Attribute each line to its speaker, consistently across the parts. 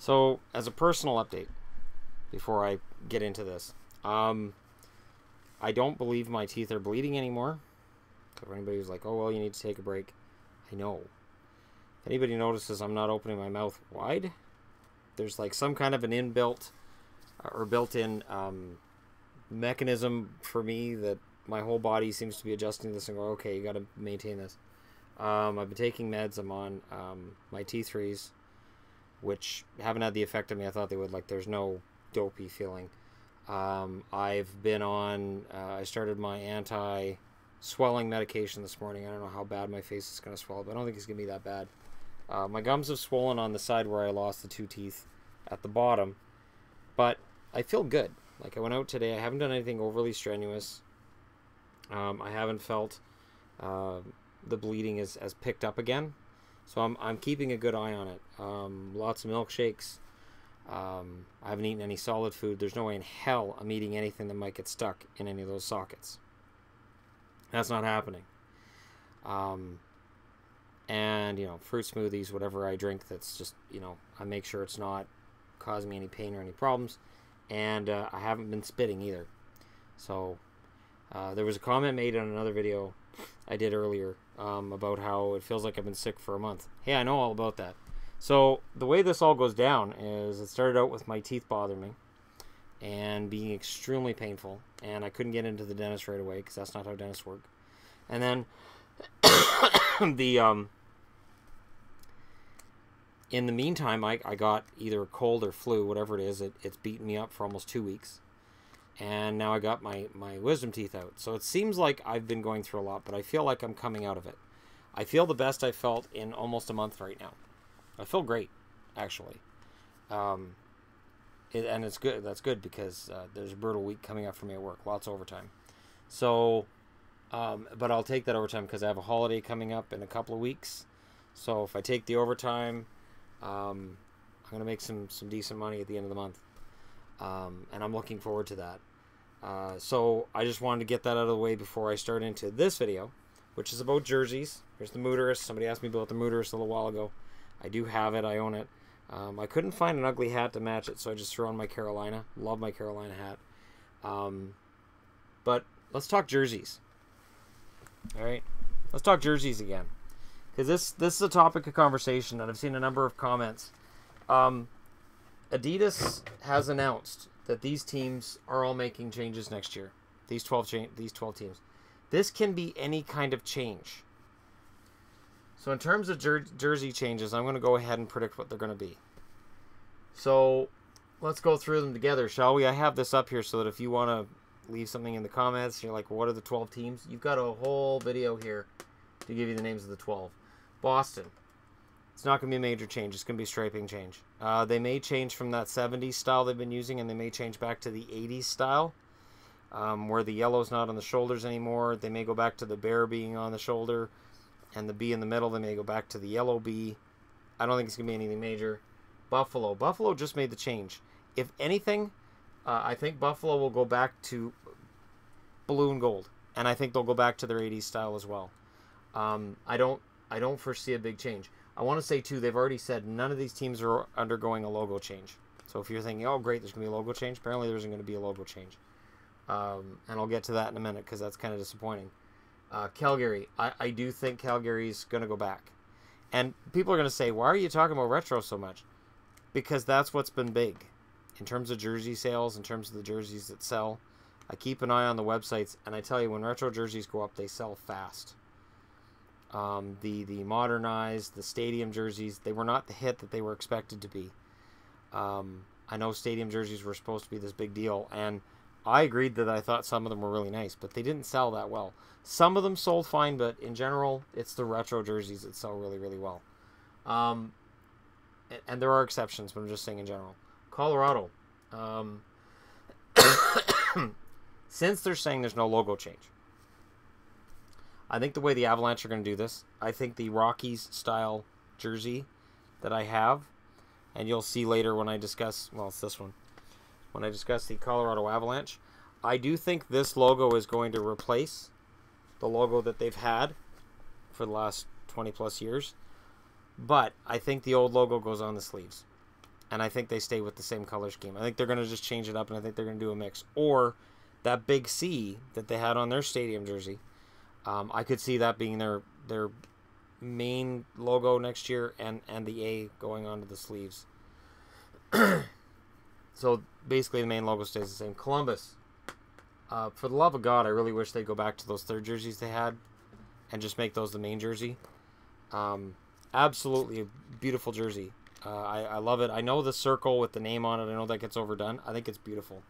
Speaker 1: So, as a personal update, before I get into this, I don't believe my teeth are bleeding anymore. For anybody who's like, oh, well, you need to take a break. I know. If anybody notices I'm not opening my mouth wide, there's like some kind of an inbuilt or built-in mechanism for me that my whole body seems to be adjusting to this and go, okay, you got to maintain this. I've been taking meds. I'm on my T3s, which haven't had the effect on me I thought they would. Like, there's no dopey feeling. I've been on, I started my anti-swelling medication this morning. I don't know how bad my face is going to swell, but I don't think it's going to be that bad. My gums have swollen on the side where I lost the 2 teeth at the bottom, but I feel good. Like, I went out today. I haven't done anything overly strenuous. I haven't felt the bleeding has picked up again. So I'm keeping a good eye on it. Lots of milkshakes. I haven't eaten any solid food. There's no way in hell I'm eating anything that might get stuck in any of those sockets. That's not happening. And, you know, fruit smoothies, whatever I drink that's just, you know, I make sure it's not causing me any pain or any problems. And I haven't been spitting either. So there was a comment made on another video I did earlier about how it feels like I've been sick for a month. Hey, I know all about that. So the way this all goes down is it started out with my teeth bothering me and being extremely painful, and I couldn't get into the dentist right away because that's not how dentists work. And then in the meantime, I got either a cold or flu, whatever it is. It's beaten me up for almost 2 weeks. And now I got my wisdom teeth out. So it seems like I've been going through a lot, but I feel like I'm coming out of it. I feel the best I've felt in almost a month right now. I feel great, actually. And it's good. That's good because there's a brutal week coming up for me at work. Lots of overtime. So, but I'll take that overtime because I have a holiday coming up in a couple of weeks. So if I take the overtime, I'm going to make some decent money at the end of the month. And I'm looking forward to that. So I just wanted to get that out of the way before I start into this video, which is about jerseys. Here's the Mooterist. Somebody asked me about the Mooterist a little while ago. I do have it. I own it. I couldn't find an ugly hat to match it, so I just threw on my Carolina. Love my Carolina hat. But let's talk jerseys. All right? Let's talk jerseys again. Because this is a topic of conversation, and I've seen a number of comments. Adidas has announced that these teams are all making changes next year. These 12 teams. This can be any kind of change. So in terms of jersey changes, I'm going to go ahead and predict what they're going to be. So let's go through them together, shall we? I have this up here so that if you want to leave something in the comments, you're like, well, what are the 12 teams? You've got a whole video here to give you the names of the 12. Boston. It's not going to be a major change. It's going to be a striping change. They may change from that 70s style they've been using, and they may change back to the 80s style, where the yellow's not on the shoulders anymore. They may go back to the bear being on the shoulder, and the B in the middle. They may go back to the yellow B. I don't think it's going to be anything major. Buffalo. Buffalo just made the change. If anything, I think Buffalo will go back to blue and gold, and I think they'll go back to their 80s style as well. I don't foresee a big change. I want to say, too, they've already said none of these teams are undergoing a logo change. So if you're thinking, oh, great, there's going to be a logo change, apparently there isn't going to be a logo change. And I'll get to that in a minute because that's kind of disappointing. Calgary. I do think Calgary's going to go back. And people are going to say, why are you talking about retro so much? Because that's what's been big. In terms of jersey sales, in terms of the jerseys that sell, I keep an eye on the websites, and I tell you, when retro jerseys go up, they sell fast. The modernized, the stadium jerseys, they were not the hit that they were expected to be. I know stadium jerseys were supposed to be this big deal, and I agreed that I thought some of them were really nice, but they didn't sell that well. Some of them sold fine, but in general, it's the retro jerseys that sell really, really well. And there are exceptions, but I'm just saying in general. Colorado. Since they're saying there's no logo change, I think the way the Avalanche are going to do this, I think the Rockies style jersey that I have, and you'll see later when I discuss, well, it's this one, when I discuss the Colorado Avalanche, I do think this logo is going to replace the logo that they've had for the last 20 plus years, but I think the old logo goes on the sleeves. and I think they stay with the same color scheme. I think they're going to just change it up, and I think they're going to do a mix. Or that big C that they had on their stadium jersey, I could see that being their main logo next year, and the A going onto the sleeves. So basically the main logo stays the same. Columbus. For the love of God, I really wish they'd go back to those third jerseys they had and just make those the main jersey. Absolutely a beautiful jersey. I love it. I know the circle with the name on it, I know that gets overdone. I think it's beautiful.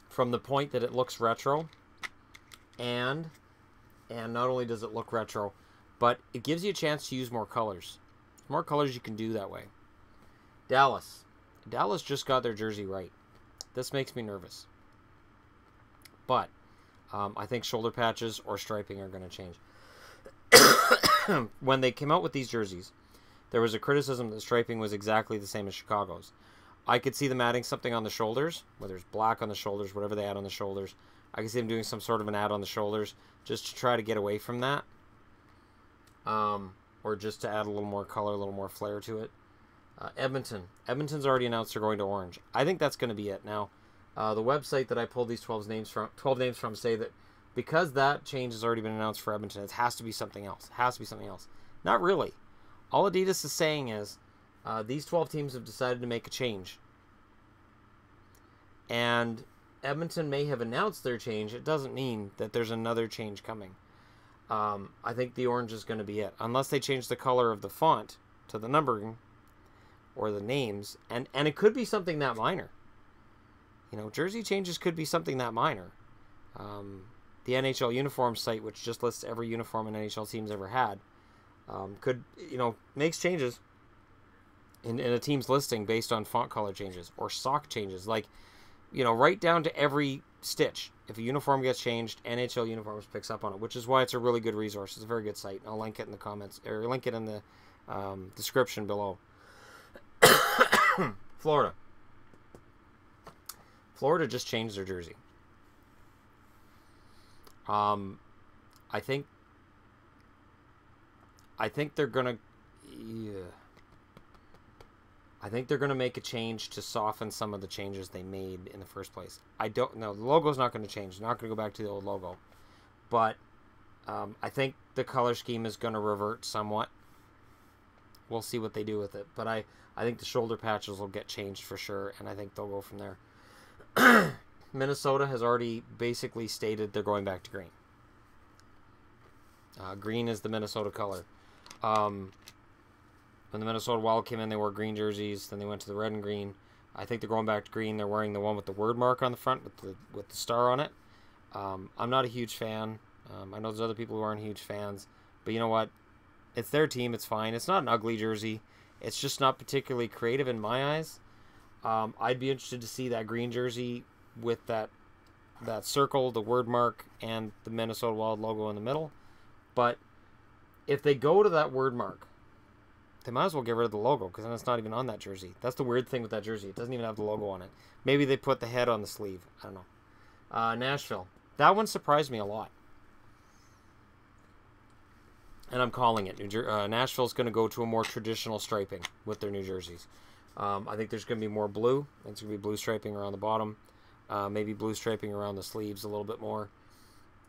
Speaker 1: From the point that it looks retro, and not only does it look retro, but it gives you a chance to use more colors. There's more colors you can do that way. Dallas. Dallas just got their jersey right. This makes me nervous. But I think shoulder patches or striping are going to change. When they came out with these jerseys, there was a criticism that striping was exactly the same as Chicago's. I could see them adding something on the shoulders, whether it's black on the shoulders, whatever they add on the shoulders. I could see them doing some sort of an add on the shoulders just to try to get away from that. Or just to add a little more color, a little more flair to it. Edmonton. Edmonton's already announced they're going to orange. I think that's going to be it. Now, the website that I pulled these 12 names from say that because that change has already been announced for Edmonton, it has to be something else. It has to be something else. Not really. All Adidas is saying is these 12 teams have decided to make a change. And Edmonton may have announced their change. It doesn't mean that there's another change coming. I think the orange is going to be it. Unless they change the color of the font to the numbering or the names. And it could be something that minor. You know, jersey changes could be something that minor. The NHL uniform site, which just lists every uniform an NHL team's ever had, could, makes changes in a team's listing based on font color changes or sock changes. Like, right down to every stitch. If a uniform gets changed, NHL Uniforms picks up on it, which is why it's a really good resource. It's a very good site. I'll link it in the comments, or link it in the description below. Florida. Florida just changed their jersey. I think they're gonna. Yeah. I think they're gonna make a change to soften some of the changes they made in the first place. I don't know. The logo's not going to change. They're not going to go back to the old logo, but I think the color scheme is going to revert somewhat. We'll see what they do with it, but I think the shoulder patches will get changed for sure, and I think they'll go from there. Minnesota has already basically stated they're going back to green. Green is the Minnesota color. When the Minnesota Wild came in, they wore green jerseys. Then they went to the red and green. I think they're going back to green. They're wearing the one with the word mark on the front with the star on it. I'm not a huge fan. I know there's other people who aren't huge fans. But you know what? It's their team. It's fine. It's not an ugly jersey. It's just not particularly creative in my eyes. I'd be interested to see that green jersey with that circle, the word mark, and the Minnesota Wild logo in the middle. But if they go to that word mark, they might as well get rid of the logo, because then it's not even on that jersey. That's the weird thing with that jersey. It doesn't even have the logo on it. Maybe they put the head on the sleeve. I don't know. Nashville. That one surprised me a lot. And I'm calling it. Nashville's going to go to a more traditional striping with their new jerseys. I think there's going to be more blue. It's going to be blue striping around the bottom. Maybe blue striping around the sleeves a little bit more.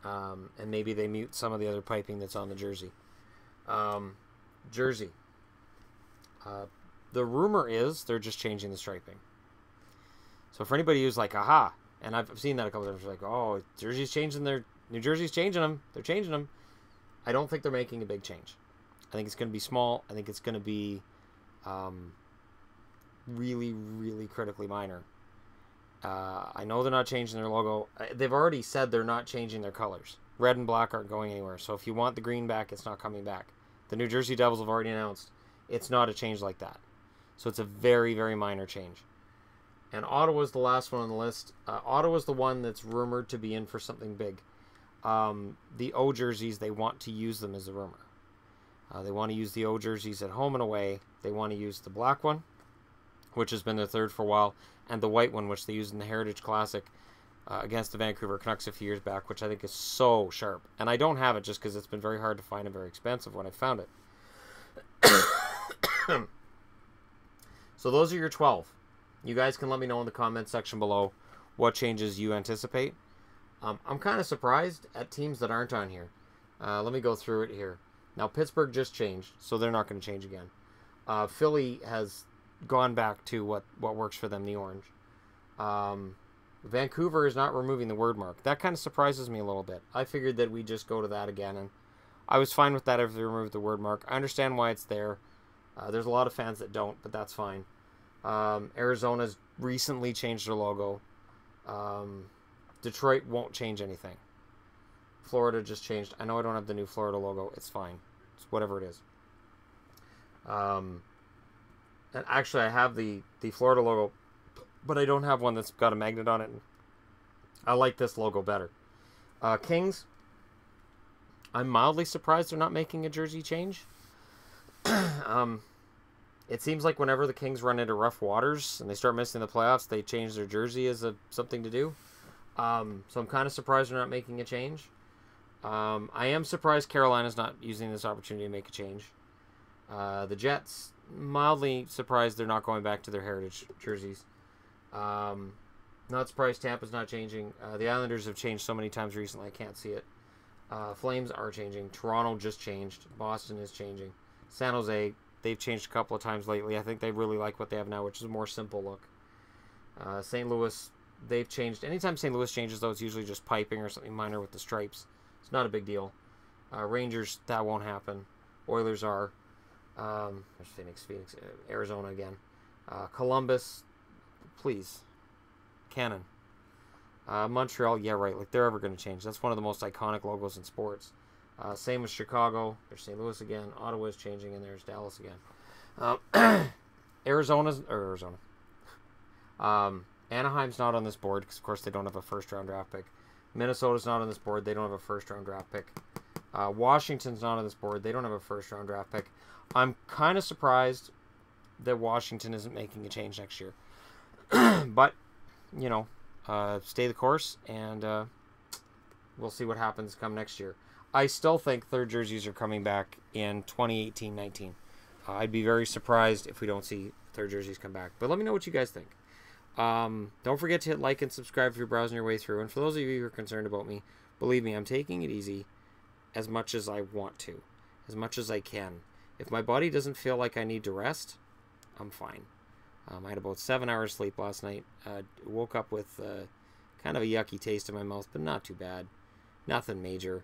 Speaker 1: And maybe they mute some of the other piping that's on the jersey. Jersey. The rumor is they're just changing the striping. So for anybody who's like, aha, and I've seen that a couple of times, like, oh, Jersey's changing New Jersey's changing them. They're changing them. I don't think they're making a big change. I think it's going to be small. I think it's going to be really, really critically minor. I know they're not changing their logo. They've already said they're not changing their colors. Red and black aren't going anywhere. So if you want the green back, it's not coming back. The New Jersey Devils have already announced it's not a change like that. So it's a very, very minor change. And Ottawa's the last one on the list. Ottawa's the one that's rumored to be in for something big. The O jerseys, they want to use them as a rumor. They want to use the O jerseys at home and away. They want to use the black one, which has been their third for a while, and the white one, which they used in the Heritage Classic against the Vancouver Canucks a few years back, which I think is so sharp. And I don't have it just because it's been very hard to find and very expensive when I found it. So those are your 12. You guys can let me know in the comment section below what changes you anticipate. I'm kind of surprised at teams that aren't on here. Let me go through it here. Now, Pittsburgh just changed, so they're not going to change again. Philly has gone back to what works for them, the orange. Vancouver is not removing the word mark. That kind of surprises me a little bit. I figured that we'd just go to that again, and I was fine with that if they removed the word mark. I understand why it's there. There's a lot of fans that don't, but that's fine. Arizona's recently changed their logo. Detroit won't change anything. Florida just changed. I know I don't have the new Florida logo. It's fine. It's whatever it is. And actually, I have the Florida logo, but I don't have one that's got a magnet on it. I like this logo better. Kings, I'm mildly surprised they're not making a jersey change. It seems like whenever the Kings run into rough waters and they start missing the playoffs, they change their jersey as something to do. So I'm kind of surprised they're not making a change. I am surprised Carolina's not using this opportunity to make a change. The Jets, mildly surprised they're not going back to their heritage jerseys. Not surprised Tampa's not changing. The Islanders have changed so many times recently, I can't see it. Flames are changing. Toronto just changed. Boston is changing. San Jose, they've changed a couple of times lately. I think they really like what they have now, which is a more simple look. St. Louis, they've changed. Anytime St. Louis changes, though, it's usually just piping or something minor with the stripes. It's not a big deal. Rangers, that won't happen. Oilers are. There's Phoenix, Arizona again. Columbus, please. Cannon. Montreal, yeah, right. Like, they're ever going to change. That's one of the most iconic logos in sports. Same with Chicago. There's St. Louis again. Ottawa's changing, and there's Dallas again. Arizona. Anaheim's not on this board because, of course, they don't have a first-round draft pick. Minnesota's not on this board. They don't have a first-round draft pick. Washington's not on this board. They don't have a first-round draft pick. I'm kind of surprised that Washington isn't making a change next year. But, you know, stay the course, and we'll see what happens come next year. I still think third jerseys are coming back in 2018-19. I'd be very surprised if we don't see third jerseys come back. But let me know what you guys think. Don't forget to hit like and subscribe if you're browsing your way through. And for those of you who are concerned about me, believe me, I'm taking it easy as much as I want to, as much as I can. If my body doesn't feel like I need to rest, I'm fine. I had about 7 hours sleep last night. Woke up with kind of a yucky taste in my mouth, but not too bad. Nothing major.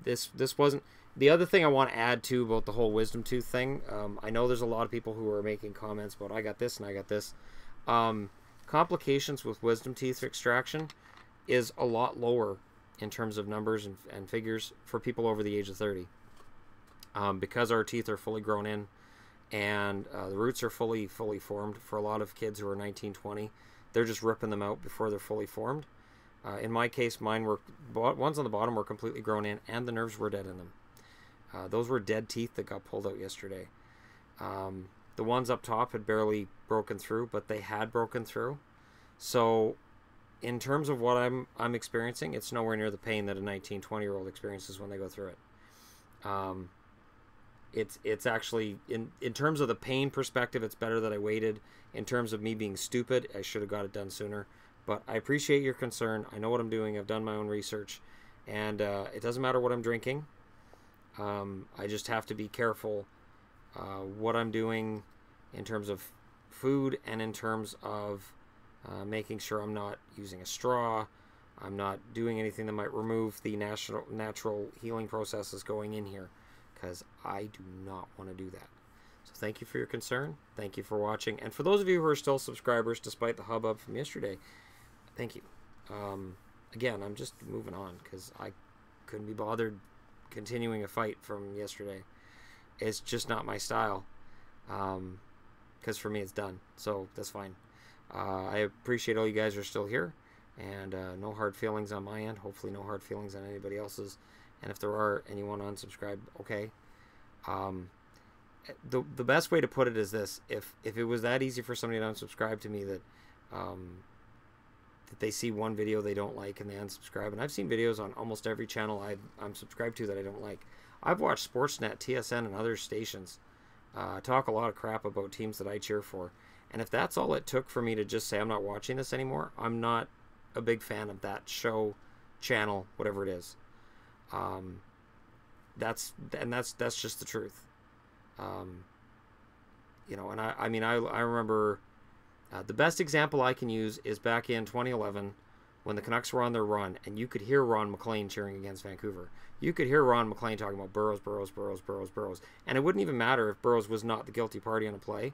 Speaker 1: This wasn't... The other thing I want to add, too, about the whole wisdom tooth thing, I know there's a lot of people who are making comments about, I got this and I got this. Complications with wisdom teeth extraction is a lot lower in terms of numbers and figures for people over the age of 30. Because our teeth are fully grown in and the roots are fully formed. For a lot of kids who are 19, 20, they're just ripping them out before they're fully formed. In my case, mine were, ones on the bottom were completely grown in and the nerves were dead in them. Those were dead teeth that got pulled out yesterday. The ones up top had barely broken through, but they had broken through. So in terms of what I'm experiencing, it's nowhere near the pain that a 19, 20-year-old experiences when they go through it. It's actually, in terms of the pain perspective, it's better that I waited. In terms of me being stupid, I should have got it done sooner. But I appreciate your concern. I know what I'm doing. I've done my own research. And it doesn't matter what I'm drinking. I just have to be careful what I'm doing in terms of food and in terms of making sure I'm not using a straw. I'm not doing anything that might remove the natural healing processes going in here, because I do not want to do that. So thank you for your concern. Thank you for watching. And for those of you who are still subscribers despite the hubbub from yesterday, thank you. Again, I'm just moving on because I couldn't be bothered continuing a fight from yesterday. It's just not my style, because for me it's done, so that's fine. I appreciate all you guys are still here, and no hard feelings on my end. Hopefully no hard feelings on anybody else's, and if there are anyone unsubscribed, okay. The best way to put it is this: if it was that easy for somebody to unsubscribe to me, that they see one video they don't like and they unsubscribe, and I've seen videos on almost every channel I'm subscribed to that I don't like. I've watched Sportsnet, TSN, and other stations talk a lot of crap about teams that I cheer for. And if that's all it took for me to just say I'm not watching this anymore, I'm not a big fan of that show, channel, whatever it is. That's just the truth. You know, and I mean, I remember the best example I can use is back in 2011 when the Canucks were on their run, and you could hear Ron McLean cheering against Vancouver. You could hear Ron McLean talking about Burrows, and it wouldn't even matter if Burrows was not the guilty party on a play.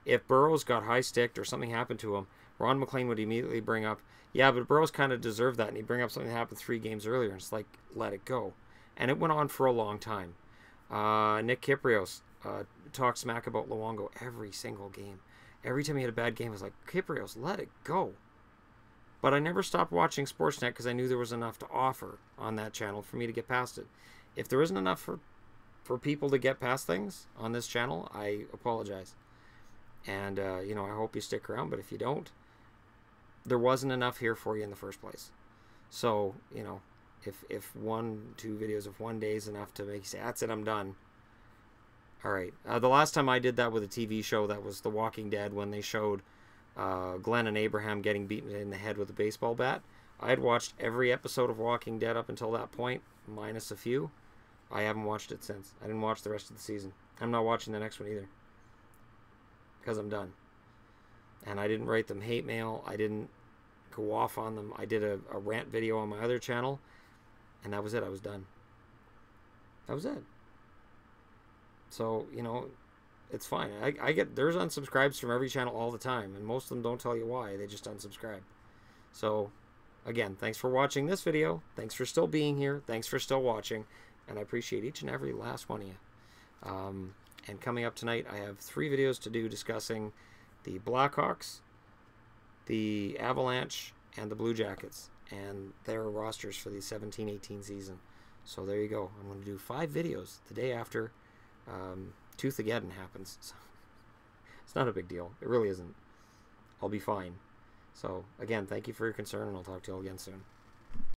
Speaker 1: If Burrows got high-sticked or something happened to him, Ron McLean would immediately bring up, yeah, but Burrows kind of deserved that, and he'd bring up something that happened 3 games earlier, and it's like, let it go. And it went on for a long time. Nick Kypreos talked smack about Luongo every single game. Every time he had a bad game, it was like, Kypreos, let it go. But I never stopped watching Sportsnet because I knew there was enough to offer on that channel for me to get past it. If there isn't enough for people to get past things on this channel, I apologize. And, you know, I hope you stick around. But if you don't, there wasn't enough here for you in the first place. So, you know, if 1, 2 videos of one day is enough to make you say, that's it, I'm done. All right. The last time I did that with a TV show, that was The Walking Dead, when they showed Glenn and Abraham getting beaten in the head with a baseball bat. I had watched every episode of Walking Dead up until that point, minus a few. I haven't watched it since. I didn't watch the rest of the season. I'm not watching the next one either, because I'm done. And I didn't write them hate mail. I didn't go off on them. I did a rant video on my other channel, and that was it. I was done. That was it. So, you know, it's fine. There's unsubscribes from every channel all the time, and most of them don't tell you why. They just unsubscribe. So, again, thanks for watching this video. Thanks for still being here. Thanks for still watching. And I appreciate each and every last one of you. And coming up tonight, I have 3 videos to do discussing the Blackhawks, the Avalanche, and the Blue Jackets, and their rosters for the 17-18 season. So there you go. I'm going to do 5 videos the day after Toothageddon happens. So it's not a big deal. It really isn't. I'll be fine. So again, thank you for your concern, and I'll talk to you all again soon.